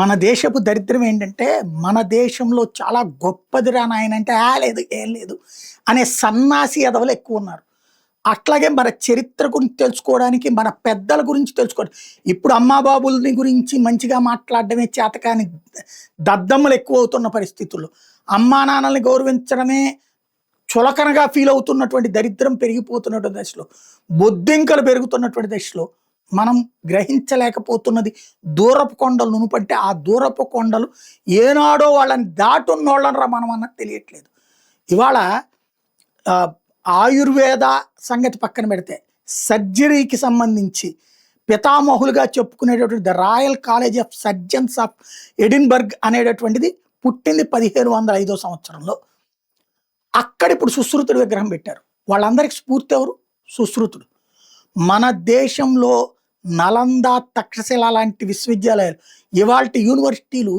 మన దేశపు దరిద్రం ఏంటంటే, మన దేశంలో చాలా గొప్పదిరా నాయనంటే, లేదు, ఏం లేదు అనే సన్నాసి ఎదవలు ఎక్కువున్నారు. అట్లాగే మన చరిత్ర గురించి తెలుసుకోవడానికి, మన పెద్దల గురించి తెలుసుకోవడం. ఇప్పుడు అమ్మాబాబుల్ని గురించి మంచిగా మాట్లాడడమే చేతకాని దద్దమ్మలు ఎక్కువవుతున్న పరిస్థితుల్లో, అమ్మా నాన్నల్ని గౌరవించడమే చులకనగా ఫీల్ అవుతున్నటువంటి దరిద్రం పెరిగిపోతున్నటువంటి దశలో, బొద్దింకలు పెరుగుతున్నటువంటి దశలో మనం గ్రహించలేకపోతున్నది దూరపు కొండలు నునుపంటే ఆ దూరపు కొండలు ఏనాడో వాళ్ళని దాటున్నోళ్ళని రా మనం అన్నది తెలియట్లేదు. ఇవాళ ఆయుర్వేద సంగతి పక్కన పెడితే సర్జరీకి సంబంధించి పితామహులుగా చెప్పుకునేటటువంటి the royal college of surgeons of Edinburgh అనేటటువంటిది పుట్టింది 1505 సంవత్సరంలో. అక్కడ ఇప్పుడు సుశ్రుతుడి విగ్రహం పెట్టారు. వాళ్ళందరికి స్ఫూర్తి ఎవరు? సుశ్రుతుడు. మన దేశంలో నలంద, తక్షశిల లాంటి విశ్వవిద్యాలయాలు, ఇవాల్టి యూనివర్సిటీలు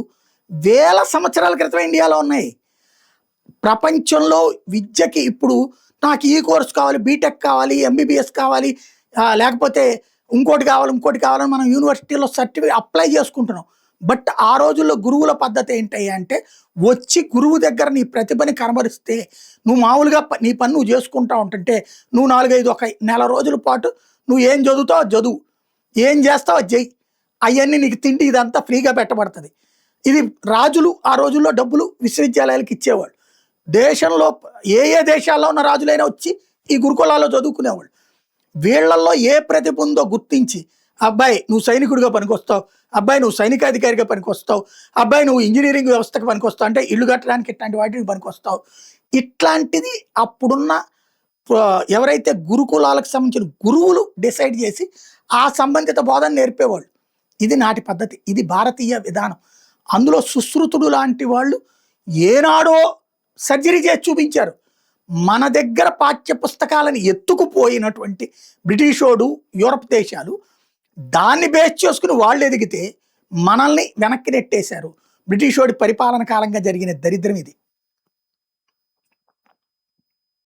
వేల సంవత్సరాల క్రితం ఇండియాలో ఉన్నాయి. ప్రపంచంలో విద్యకి ఇప్పుడు నాకు ఈ కోర్స్ కావాలి, బీటెక్ కావాలి, ఎంబీబీఎస్ కావాలి, లేకపోతే ఇంకోటి కావాలని మనం యూనివర్సిటీలో సర్టిఫికేట్ అప్లై చేసుకుంటున్నాం. బట్ ఆ రోజుల్లో గురువుల పద్ధతి ఏంటయ్యా అంటే, వచ్చి గురువు దగ్గర నీ ప్రతిభని కనబరిస్తే నువ్వు మామూలుగా నీ పని నువ్వు చేసుకుంటా ఉంటుంటే, నువ్వు 4-5 ఒక నెల రోజుల పాటు నువ్వు ఏం చదువుతావు చదువు, ఏం చేస్తావు చెయ్యి, అవన్నీ నీకు తిండి ఇదంతా ఫ్రీగా పెట్టబడుతుంది. ఇది రాజులు ఆ రోజుల్లో డబ్బులు విశ్వవిద్యాలయాలకు ఇచ్చేవాళ్ళు. దేశంలో ఏ దేశాల్లో ఉన్న రాజులైనా వచ్చి ఈ గురుకులాల్లో చదువుకునేవాళ్ళు. వీళ్ళల్లో ఏ ప్రతిభ ఉందో గుర్తించి, అబ్బాయి నువ్వు సైనికుడిగా పనికొస్తావు, అబ్బాయి నువ్వు సైనికాధికారిగా పనికొస్తావు, అబ్బాయి నువ్వు ఇంజనీరింగ్ వ్యవస్థకు పనికొస్తావు, అంటే ఇల్లు కట్టడానికి ఇట్లాంటి వాటికి పనికొస్తావు. ఇట్లాంటిది అప్పుడున్న ఎవరైతే గురుకులాలకు సంబంధించిన గురువులు డిసైడ్ చేసి ఆ సంబంధిత బోధన నేర్పేవాళ్ళు. ఇది నాటి పద్ధతి, ఇది భారతీయ విధానం. అందులో సుశ్రుతుడు లాంటి వాళ్ళు ఏనాడో సర్జరీ చేసి చూపించారు. మన దగ్గర పాఠ్య పుస్తకాలను ఎత్తుకుపోయినటువంటి బ్రిటిషోడు, యూరప్ దేశాలు దాన్ని బేస్ చేసుకుని వాళ్ళు ఎదిగితే మనల్ని వెనక్కి నెట్టేశారు. బ్రిటిషోడి పరిపాలన కాలంగా జరిగిన దరిద్రం ఇది.